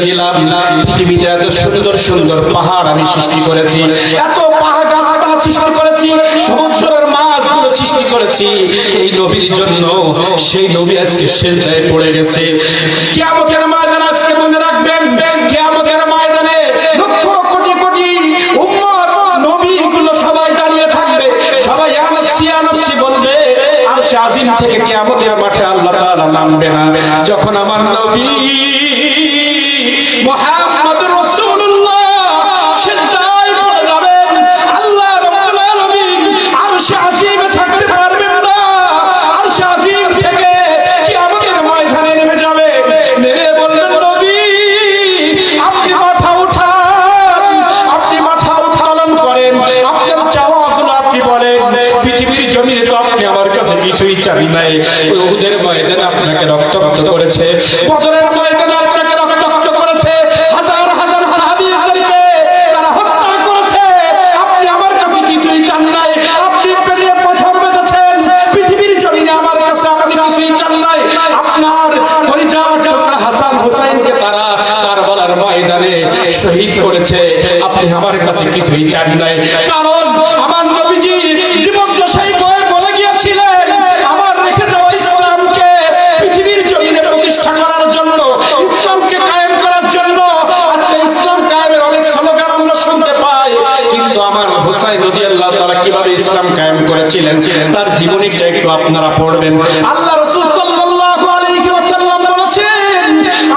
দিলাম, পৃথিবীতে এত সুন্দর সুন্দর পাহাড় আমি সৃষ্টি করেছি, এত পাহাড় গাছপালা সৃষ্টি করেছি, সমুদ্রের মাছগুলো সৃষ্টি করেছি এই নবীর জন্য। সেই নবী আজকে সিজদায় পড়ে গেছে। কিয়ামতের ময়দানে আজকে মনে রাখবেন, কিয়ামতের ময়দানে লক্ষ কোটি কোটি উম্মত নবীগুলো সবাই দাঁড়িয়ে থাকবে, সবাই ইয়া নাফসি ইয়া নাফসি বলবে। আরশে আজিম থেকে কিয়ামতের মাঠে আল্লাহ তাআলা নামবে না। যখন আমার নবী মুহাম্মদ রাসূলুল্লাহ সিজদায় পড়ে যাবেন, আল্লাহ রাব্বুল আলামিন আরশে আজিমে থাকতে পারবেন না। আরশে আজিম থেকে কিয়ামতের ময়দানে নেমে যাবে, নেমে বললেন নবী আপনি মাথা উঠান, আপনি মাথা উত্তোলন করেন, আপনার চাওয়াগুলো আপনি বলেন। পৃথিবীর জমিনে তো আপনি আমার কাছে কিছুই চান নাই। উহুদের ময়দানে আপনাকে রক্তাক্ত করেছে, বদরের ময়দানে আপনাকে রক্তাক্ত করেছে, হাজার হাজার সাহাবীদেরকে তারা হত্যা করেছে। আপনি আমার কাছে কিছুই চান নাই, আপনি পেরিয়ে পাথর বেঁধেছেন। পৃথিবীর জমিনে আমার কাছে আপনি কিছুই চান নাই। আপনার পরিচয় টুকরা হাসান হুসাইনকে তারা কারবালার ময়দানে শহীদ করেছে, আপনি আমার কাছে কিছুই চান নাই। কারণ আমার নবীজি জীবদ্দশায় বলে গিয়েছিলেন আমার রেখে যাওয়া ইসলামকে পৃথিবীর জমিনে প্রতিষ্ঠা করার জন্য, ইসলামকে কায়েম করার জন্য। আজকে ইসলাম কায়েমের অনেক স্লোগান আমরা শুনতে পাই, কিন্তু আমার হুসাইন রাদিয়াল্লাহু তাআলা কিভাবে ইসলাম কায়েম করেছিলেন তার জীবনীটা একটু আপনারা পড়বেন। আল্লাহ রাসূল সাল্লাল্লাহু আলাইহি ওয়াসাল্লাম বলেছেন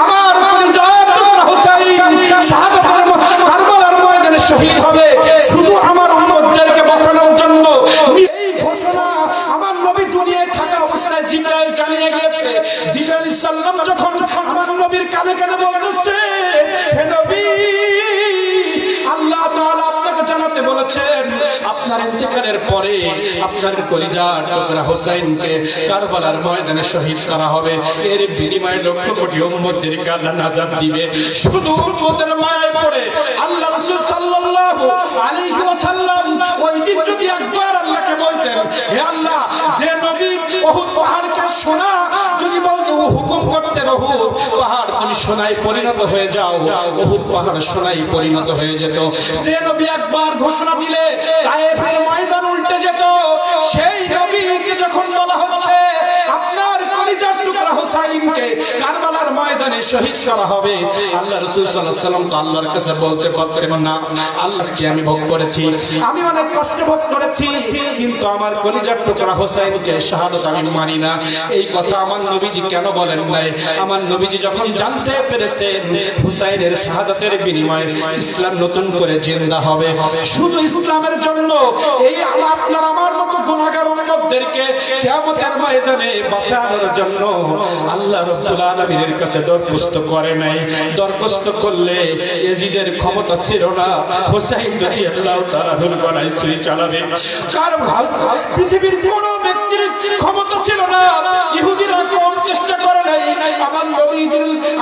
আমার পরিচয় টুকরা হুসাইন শাহাদাতের কারবালার ময়দানে শহীদ হবে শুধু আমার উম্মতদেরকে বাঁচানোর জন্য। এই ঘোষণা আমার নবী দুনিয়ায় থাকা অবস্থায় জিবরাইল জানিয়ে গিয়েছে। জিবরাইল সাল্লাম যখন আমার নবীর কানে কানে বলতেছে হে নবী আল্লাহ তাআলা আপনাকে জানাতে বলেছেন আপনার ইন্তেকালের পরে আপনার কলিজার টুকরা হুসাইনকে কারবালার ময়দানে শহীদ করা হবে, এর বিনিময়ে লক্ষ কোটি উম্মতদেরকে আল্লাহ নাজাত দিবে। শুধু উম্মতের মায়ায় পড়ে আল্লাহ রাসূল সাল্লাল্লাহু আলাইহি ওয়াসাল্লাম ওই দিন যদি একবার আল্লাহকে বলতেন হে আল্লাহ যে নবী উহুদ পাহাড়কে সোনা যদি বলতো, হুকুম করতেন উহুদ পাহাড় তুমি সোনায় পরিণত হয়ে যাও, উহুদ পাহাড় সোনায় পরিণত হয়ে যেত। যে নবী একবার ঘোষণা দিলে তায়েফের ময়দান উল্টে যেত। সেই নবীকে যখন বলা হচ্ছে আপনার কলিজার টুকরা হুসাইনকে কারবালার ময়দানে শহীদ করা হবে, আল্লাহ রাসূল সাল্লাল্লাহু আলাইহি ওয়াসাল্লাম তো আল্লাহর কাছে বলতে পারতেন না আল্লাহকে আমি ভোগ করেছি, আমি অনেক কষ্ট ভোগ করেছি, কিন্তু আমার কলিজার টুকরা হুসাইনকে শাহাদাত আমি মানি না। এই কথা আমার নবীজি কেন বলেন নাই? আমার নবীজি যখন জানতে পেরেছেন হুসাইনের শাহাদাতের বিনিময়ে ইসলাম নতুন করে জিন্দা হবে, শুধু ইসলামের জন্য এই আপনার আমার মতো গুনাহগার উম্মতদেরকে কিয়ামতের ময়দানে বাঁচানোর জন্য আল্লাহ রাব্বুল আলামিনের কাছে দরখাস্ত করে নাই। দরখাস্ত করলে ইয়াজিদের ক্ষমতা ছিল না হুসাইন রাদিয়াল্লাহু তাআলা গলায় ছুরি চালাবে। কারণ পৃথিবীর কোন ব্যক্তির ক্ষমতা ছিল না। ইহুদিরা কম চেষ্টা করে নাই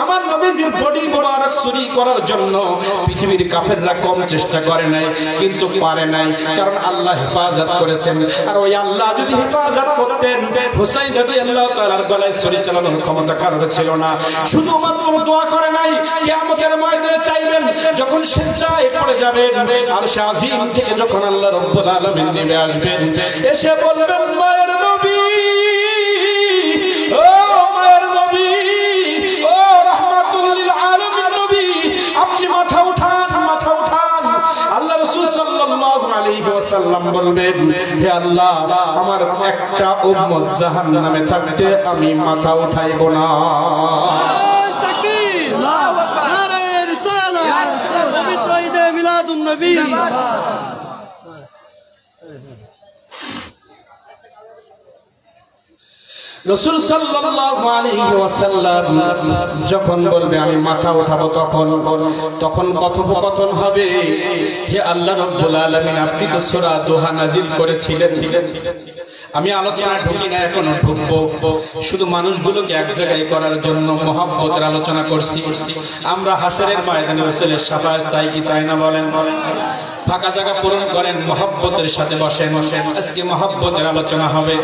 আমার নবীজির বডি মোবারক চুরি করার জন্য, পৃথিবীর কাফেররা কম চেষ্টা করে নাই, কিন্তু পারে নাই, কারণ আল্লাহ হেফাজত করেছেন। আর ওই আল্লাহ যদি হেফাজত করতেন হুসাইন রাদিয়াল্লাহু তাআলার গলায় ছুরি চালানোর ক্ষমতা কারোর ছিল না। শুধুমাত্র দোয়া করে নাই, কিয়ামতের ময়দানে চাইবেন যখন সিজদায় পড়ে যাবেন আরশে আজিম থেকে যখন আল্লাহ রাব্বুল আলামিন নেমে আসবেন, এসে বলবেন মায়ের নবী, ও মায়ের নবী, ও রাহমাতুল লিল আলামিন নবী, আপনি মাথা উঠান, মাথা উঠান। আল্লাহ রাসূল সাল্লাল্লাহু আলাইহি ওয়াসাল্লাম বলবেন হে আল্লাহ আমার একটা উম্মত জাহান্নামে থাকতে আমি মাথা উঠাইব না। তাকবীর, আল্লাহু আকবার, নারে রিসালাত, পবিত্র ঈদে মিলাদুন নবী। রাসূল সাল্লাল্লাহু আলাইহি ওয়াসাল্লাম যখন বলবে আমি মাথা উঠাবো, তখন কথোপকথন হবে হে আল্লাহ রাব্বুল আলামিন আপনি তো সূরা দোহা নাযিল করেছিলেন। আমি আলোচনা ঢুকি না, এখনো ঢুকবো। শুধু মানুষগুলোকে এক জায়গায় করার জন্য মহব্বতের আলোচনা করছি। আমরা হাসরের ময়দানে রাসূলের শাফাআত চাই কি চাই না বলেন? ফাঁকা জায়গা পূরণ করেন, মহব্বতের সাথে বসেন। আজকে মহব্বতের আলোচনা হবে।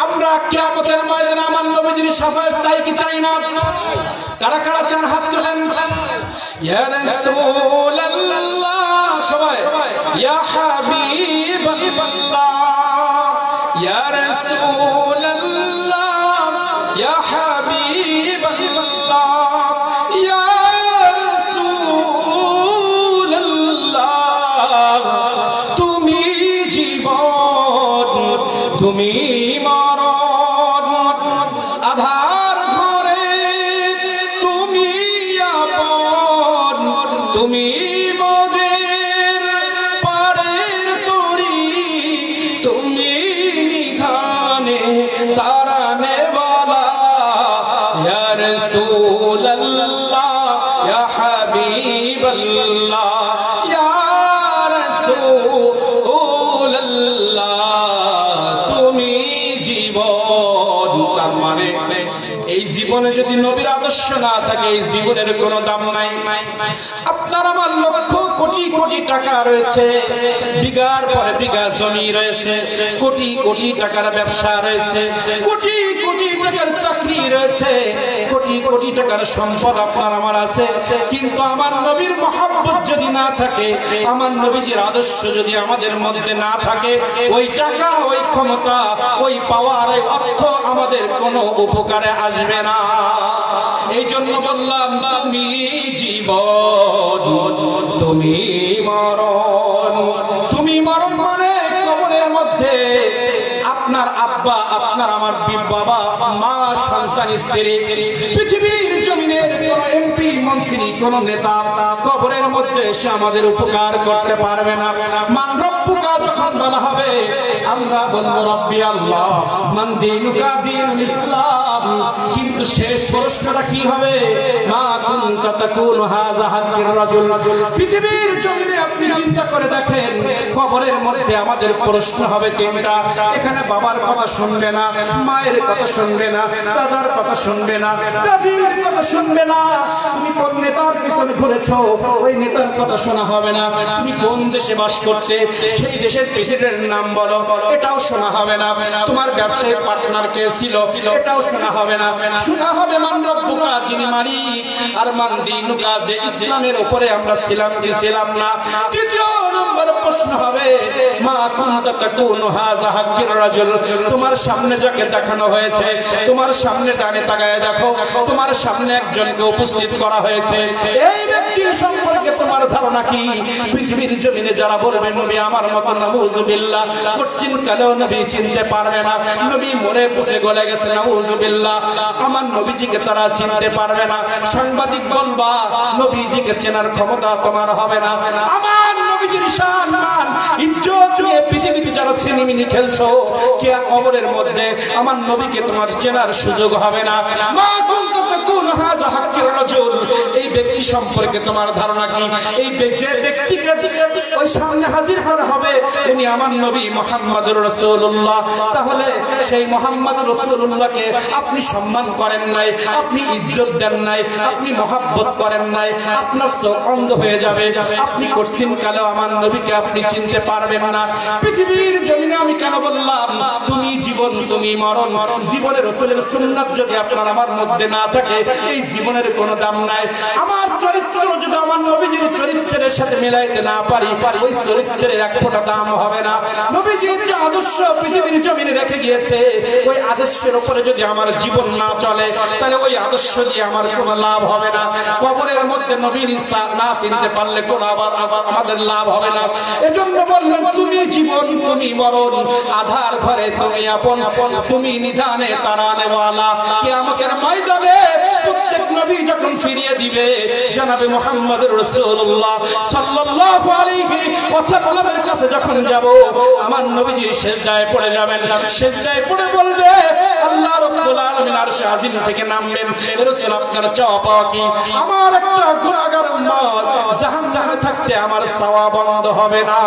আমরা কিয়ামতের ময়দানে আমার নবীজির শাফাআত চাই কি চাই না? কারা কারা চান হাত তোলেন। ইয়া রাসূলুল্লাহ সবাই ইয়া হাবিবাল্লাহ ইয়া রাসূলুল্লাহ ইয়া হাবিবাল্লাহ ইয়া রাসূলুল্লাহ তুমি জীবন তুমি মরণ আধার ঘরে তুমি আপন তুমি মোদের পারের তরি তুমি নিধানে তারানে ওয়ালা ইয়া রাসূলুল্লাহ ইয়া হাবিবাল্লাহ ইয়া রাসূলুল্লাহ তুমি জীবন। তার মানে এই জীবনে যদি নবীর আদর্শ না থাকে এই জীবনের কোনো দাম নাই। আপনার আমার লক্ষ কোটি কোটি টাকা রয়েছে, বিঘার পরে বিঘা জমি রয়েছে, কোটি কোটি টাকার ব্যবসা রয়েছে, কোটি কোটি টাকার চাকরি রয়েছে, কোটি কোটি টাকার সম্পদ আপনার আমার আছে, কিন্তু আমার নবীর মহব্বত যদি না থাকে, আমার নবীজির আদর্শ যদি আমাদের মধ্যে না থাকে, ওই টাকা ওই ক্ষমতা ওই পাওয়ার ওই অর্থ আমাদের কোনো উপকারে আসবে না। এই জন্য বললাম তুমি জীবন তুমি মরণ। তুমি মরণ মানে কবরের মধ্যে আপনার আব্বা আপনার আমার বাবা মা সন্তান স্ত্রী পৃথিবীর জমিনের কোন এমপি মন্ত্রী কোন নেতা কবরের মধ্যে এসে আমাদের উপকার করতে পারবে না। মান রব্বুকা যখন বলা হবে আমরা বলবো রব্বি আল্লাহ মান দীনুকা দীনুল ইসলাম, কিন্তু শেষ প্রশ্নটা কি হবে? মা কুনতা তাকুনু হাযা হাক্কির রাজুল। পৃথিবীর জমিনে আপনি চিন্তা করে দেখেন কবরের মধ্যে আমাদের প্রশ্ন হবে তিনটা। এখানে বাবার কথা শুনবে না, মায়ের কথা শুনবে না, দাদার কথা শুনবে না, দাদির কথা শুনবে না। তুমি কোন নেতার পিছনে ঘুরেছো ওই নেতার কথা শোনা হবে না। তুমি কোন দেশে বাস করতে সেই দেশের প্রেসিডেন্টের নাম বলো এটাও শোনা হবে না। তোমার ব্যবসায়ী পার্টনার কে ছিল এটাও শোনা হবে না। শোনা হবে মান রব্বুকা যিনি মালিক, আর মান দীনুকা যে ইসলামের উপরে আমরা ছিলাম কি ছিলাম না। তৃতীয় নম্বর প্রশ্ন হবে মা কুনতা তাকুনু হাযা হাক্কির রাজুল। তোমার সামনে যাকে দেখানো হয়েছে, তোমার সামনে ডানে তাকায় দেখো, তোমার সামনে একজনকে উপস্থিত করা হয়েছে, এই ব্যক্তি সম্পর্কে তোমার ধারণা কি? পৃথিবীর জমিনে যারা বলবে নবী আমার মতো নাউযুবিল্লাহ, কোশ্চিন কালেও নবী চিনতে পারবে না, নবী মরে পচে গলে গেছে নাউযুবিল্লাহ, আমার নবীজিকে তারা চিনতে পারবে না। সাংবাদিক বলবা নবীজিকে চেনার ক্ষমতা তোমার হবে না। আমার নবীজির শান মান ইজ্জত নিয়ে পৃথিবীতে যারা সিনেমিনি খেলছো, কে কবরের মধ্যে আমার নবীকে তোমার চেনার সুযোগ হবে না। মা কুনতা তাকুনু হাযা হাক্কির রাজুল, এই ব্যক্তি সম্পর্কে তোমার ধারণা কি? এই যে ব্যক্তিকে ওই সামনে হাজির করা হবে উনি আমার নবী মুহাম্মদুর রাসূলুল্লাহ। তাহলে সেই মুহাম্মদুর রাসূলুল্লাহকে আপনি সম্মান করেন নাই, আপনি ইজ্জত দেন নাই, আপনি মহব্বত করেন নাই, আপনার চোখ অন্ধ হয়ে যাবে। আপনি কোশ্চিন কালেও আমার নবীকে আপনি চিনতে পারবেন না। পৃথিবীর জমিনে আমি কেন বললাম তুমি জীবন তুমি মরণ? জীবনের রাসূলের সুন্নাত যদি আপনার আমার মধ্যে না থাকে এই জীবনের কোনো দাম নাই। আমার চরিত্র যদি আমার নবীজির চরিত্রের সাথে মিলাইতে না পারি ওই চরিত্রের এক ফোঁটা দাম হবে না। নবীজির যে আদর্শ পৃথিবীর জমিনে রেখে গিয়েছে ওই আদর্শের উপরে যদি আমার জীবন না চলে তাহলে ওই আদর্শ দিয়ে আমার কোনো লাভ হবে না। কবরের মধ্যে নবীর না চিনতে পারলে কোনো আবার আমাদের লাভ হবে না। এজন্য বললেন তুমি জীবন তুমি মরণ, আধার ঘরে তুমি আপন, তুমি নিধানে তারানে ওয়ালা। কিয়ামতের ময়দানে প্রত্যেক নবী যখন ফিরিয়ে দিবে জনাবে মুহাম্মদুর রাসূলুল্লাহ সাল্লাল্লাহু আলাইহি ওয়াসাল্লামের কাছে যখন যাব আমার নবীজি সিজদায় পড়ে যাবেন, সিজদায় পড়ে বলবে আল্লাহ রাব্বুল আলামিন আরশে আজিম থেকে নামবেন, রাসূল আপনার চাওয়া পাওয়া কি? আমার একটা গুনাহগার উম্মত জাহান্নামে থাকতে আমার সওয়াব বন্ধ হবে না।